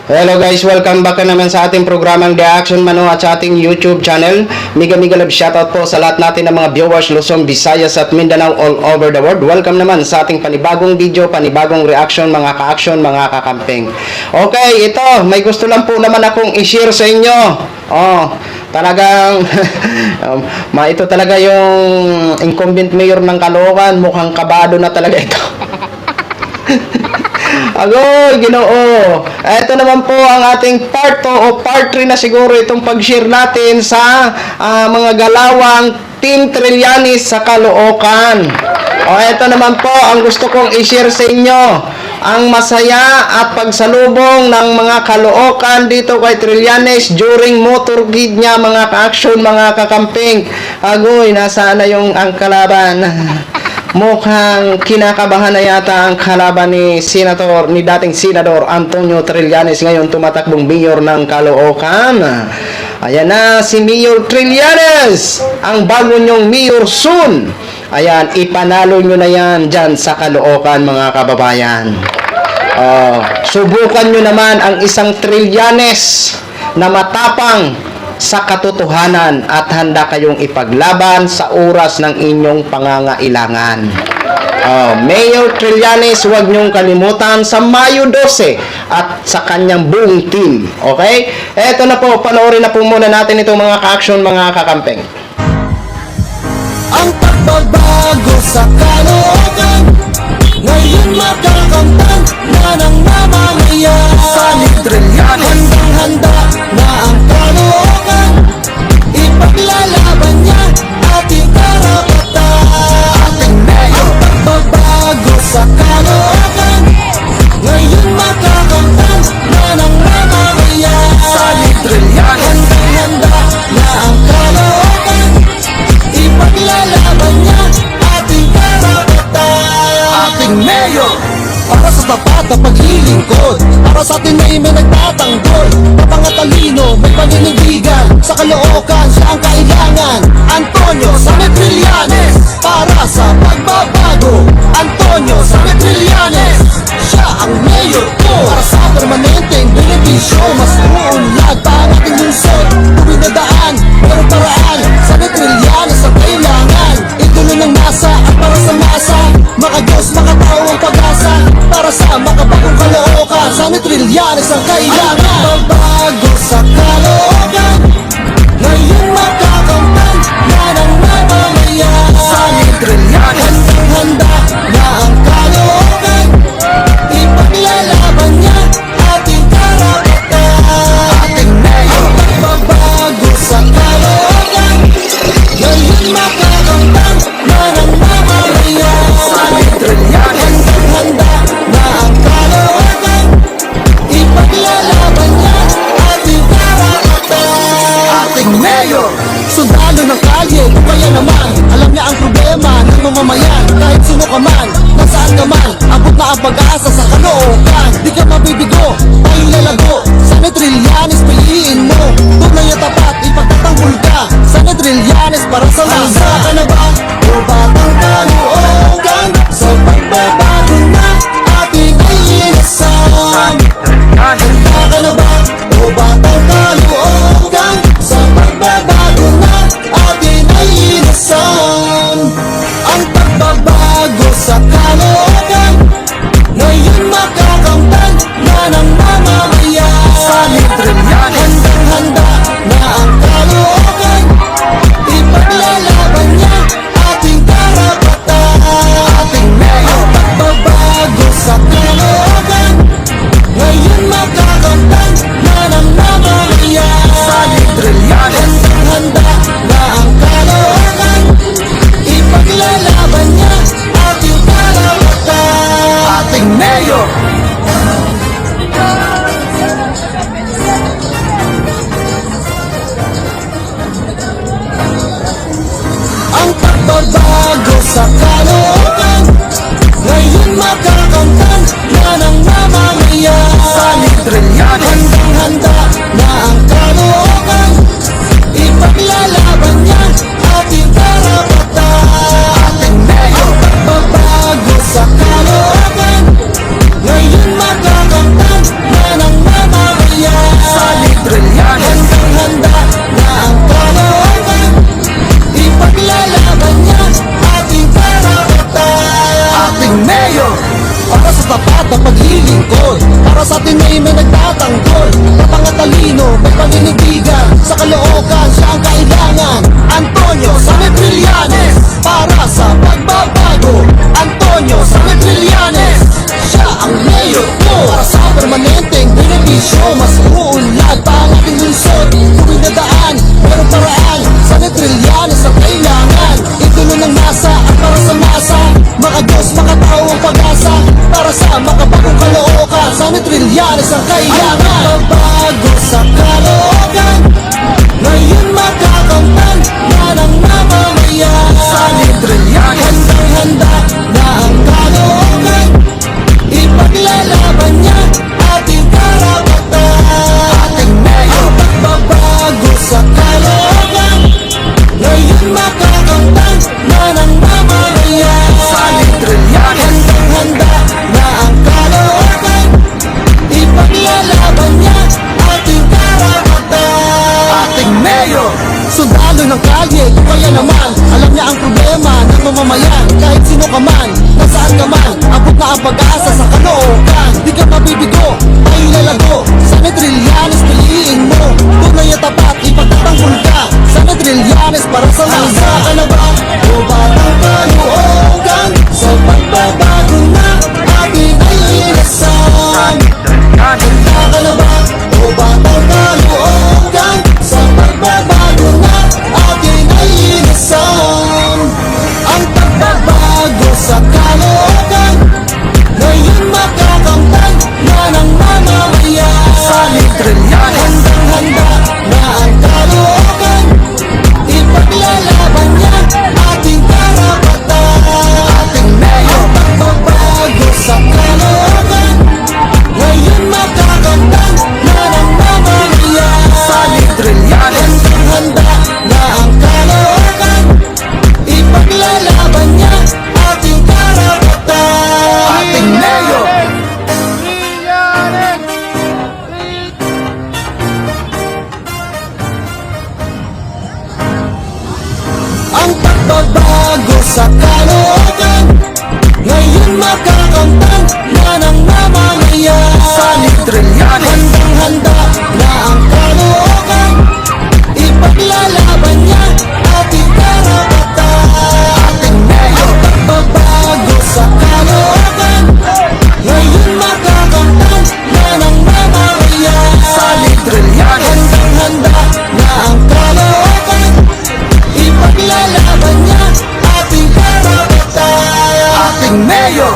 Hello guys, welcome back na naman sa ating programang The Action Manu at sa ating YouTube channel. Mega love shoutout po sa lahat natin ng mga viewers Luzon, Visayas at Mindanao all over the world. Welcome naman sa ating panibagong video, panibagong reaction, mga ka-action, mga kakamping. Okay, ito, may gusto lang po naman akong i-share sa inyo. Talagang ito talaga yung incumbent mayor ng Caloocan, mukhang kabado na talaga ito. Agoy, Ginoo. Ito naman po ang ating part 2 o part 3 na siguro itong pag-share natin sa mga galawang Team Trillanes sa Caloocan. Ito naman po ang gusto kong i-share sa inyo. Ang masaya at pagsalubong ng mga Caloocan dito kay Trillanes during motorcade niya, mga ka-action, mga kakamping. Agoy, nasaan na yung ang kalaban? Mukhang kinakabahan na yata ang kalaban ni dating Senador Antonio Trillanes, ngayon tumatakbong mayor ng Caloocan. Ayan na si Mayor Trillanes, ang bago nyong mayor soon. Ayan, ipanalo nyo na yan dyan sa Caloocan, mga kababayan. Subukan nyo naman ang isang Trillanes na matapang sa katotohanan at handa kayong ipaglaban sa oras ng inyong pangangailangan. Mayor Trillanes, huwag niyong kalimutan sa Mayo 12 at sa kanyang buong team. Okay? Eto na po, panoorin na po muna natin itong mga ka-action, mga kakampeng. Ang pagbabago sa Caloocan, ngayon makakamtan na ng mamamayan. Sa Trillanes, handang-handa na ang Caloocan, ipaglalaban niya ating karapatan. Ating mayor. Ang pagbabago sa Caloocan, ngayon makakamtan na ng mamamayan. Sa Trillanes, handang-handa na ang Caloocan, ipaglalaban niya ating karapatan. Ating mayor, para sa tapat na paglilingkod, para sa atin na may nagtatanggol, mapangatalino, may paninindigan, sa Caloocan siya ang kailangan. Antonio Trillanes, para sa pagbabago. Antonio Trillanes, siya ang mayor ko, para sa permanenteng benepisyo. Mas uunlad pa ang ating lungsod, tuwing na daan, mayroong paraan. Sa Trillanes ang kailangan, ituloy ng masa at para sa masa, makagos, makatao ang pag-asa, para sa makabagong Caloocan. Sa Trillanes ang kailangan. Magbabago sa Caloocan, ngayon makakamtan na ng mamamayan. Sa Trillanes, handang-handa na ang Caloocan, ipaglalaban niya ating karapatan. Ating mayor. Ang magbabago sa Caloocan, ngayon makakamtan na ng mamamayan. Sa Trillanes, handang-handa na ang Caloocan, ipaglalaban niya ating karapatan. Ating mayor. Sundalo ng kalye, o kaya naman alam niya ang problema ng mamamayan. Kahit sino ka man, nasaan ka man, abot na ang pag-asa sa Caloocan. Di ka mabibigo, tayo lalago. Sa Trillanes, piliin mo, tunay at tapat, ipagtatanggol ka. Sa Trillanes, para sa masa. Handa ka na ba, o batang Caloocan, sa pagbabago na ating iinasan? Handa ka na ba, o batang Caloocan, sa pagbabago na ating iinasan? Ang pagbabago sa Caloocan, ngayon makakamtan na ng mamamayan. Sa Trillanes, handang-handa na ang Caloocan, ipaglalaban niya ating karapatan. Ating mayor. Ang pagbabago sa Caloocan, ngayon makakamtan na ng mamamayan. Sa Trillanes, handang-handa na ang Caloocan, ipaglalaban niya ating karapatan. Ating mayor. Ang pagbabago sa Caloocan, ngayon makakamtan na ng mamamayan. Sa Trillanes, handang-handa na ang Caloocan, ipaglalaban niya ating karapatan. Ating mayor. Ang pagbabago sa Caloocan, ngayon makakamtan na ng mamamayan. may nagtatanggol Napangatalino, may paninindigan Sa Caloocan, siya ang kailangan Antonio Samet Trillanes Para sa pagbabago Antonio Samet Trillanes Siya ang mayor ko Para sa permanenteng benepisyo Mas uunlad pa ang ating lungsod Tuwing nadaan, merong paraan Samet Trillanes ang kailangan Itulo ng masa at para sa masa Mga Diyos, makatao ang pag-asa Para sa makabagong Caloocan Samet Trillanes ang kailangan Ang bago sa Caloocan Ngayon makakamtan Yan ang mamamayan Samet Trillanes Handang-handa na ang Caloocan Ipaglalaban niya ating karapatan Ating mayor Ang pagbabago sa Caloocan Ngayon makakamtan na ng mamamayan Samet Trillanes Handang-handa na ang Caloocan Ipaglalaban niya ating karapatan Ating mayor Sundalo ng kalye, kung kaya naman Alam niya ang problema ng mamamayan Kahit sino ka man, nasaan ka man Abot na ang pag-asa sa Caloocan Di ka mabibigo, ay lalago Samet Trillanes, piliin mo Tunay at tapat, ipagtatanggol ka Samet Trillanes para sa masa ka na ba? O batang Caloocan Sa pagbabago na ating ay inasan Handa ka na ba? O batang Caloocan Sa pagbabago na ating ay inasan Ang pagbabago sa Caloocan Ngayon makakamtan na ng mamamayan Samet Trillanes Handang-handa na ang Caloocan Ipaglalaban niya ating karapatan Ating mayor Ang pagbabago sa Caloocan Ngayon makakamtan na ng mamamayan Samet Trillanes Handang-handa na ang Caloocan Ipaglalaban niya ating karapatan Ating mayor Ang pagbabago sa Caloocan Ngayon makakamtan na ng mamamayan Samet Trillanes Handang-handa na ang Caloocan Ipaglalaban niya ating karapatan Ating mayor Ang pagbabago sa Caloocan Ngayon makakamtan na ng mamamayan Samet Trillanes Handang-handa na ang Caloocan Ipaglalaban niya ating karapatan Ating mayor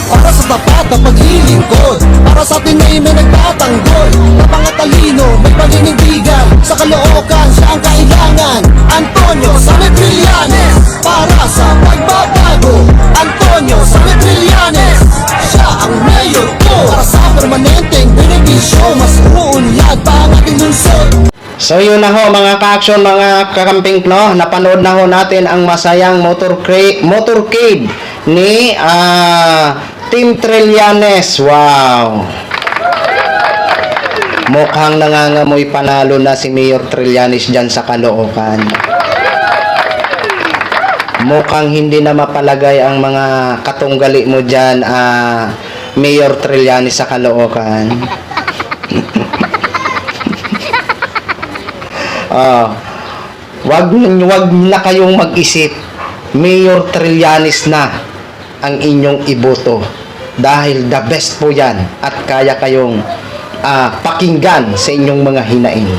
Para sa tapat na paglilingkod Para sa ating may nagtatanggol Napangatalino, may paninindigan Sa Caloocan, siya ang kailangan Antonio Samet Trillanes Para sa pagbabago Antonio Samet Trillanes Siya ang mayor ko Para sa permanenteng benepisyo Mas uunlad pa ang ating lungsod So yun na ho mga ka-action, mga kakamping, no? Napanood na ho natin ang masayang motorcade ni Team Trillanes. Wow! Mukhang nangangamoy panalo na si Mayor Trillanes dyan sa Caloocan. Mukhang hindi na mapalagay ang mga katunggali mo dyan, Mayor Trillanes sa Caloocan. Wag na kayong mag-isip. Mayor Trillanes na ang inyong iboto dahil the best po yan at kaya kayong pakinggan sa inyong mga hinaing.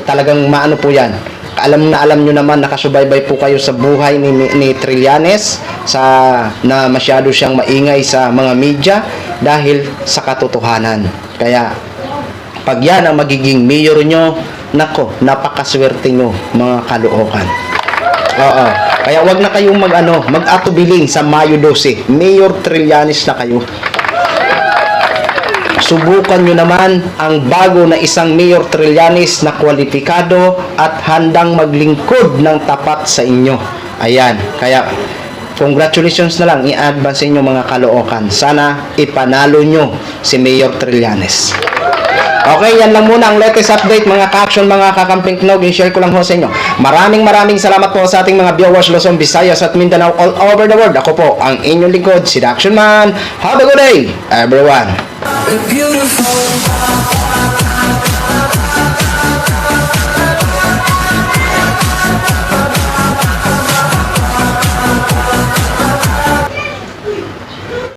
Talagang maano po yan. Alam nyo naman, nakasubaybay po kayo sa buhay ni Trillanes na masyado siyang maingay sa mga media dahil sa katotohanan. Kaya pag yan ang magiging mayor nyo, nako, napakaswerte nyo mga Caloocan. Oo. Kaya wag na kayong mag-atubiling sa Mayo 12. Mayor Trillanes na kayo. Subukan nyo naman ang bago na isang Mayor Trillanes na kwalipikado at handang maglingkod ng tapat sa inyo. Ayan. Kaya congratulations na lang i-advance sa inyo mga Caloocan. Sana ipanalo nyo si Mayor Trillanes. Okay, yan lang muna ang latest update mga ka-action, mga kakamping knog. I-share ko lang ho sa inyo. Maraming salamat po sa ating mga viewers Luzon, Visayas at Mindanao all over the world. Ako po ang inyong lingkod, si The Action Man. Have a good day, everyone. We're beautiful.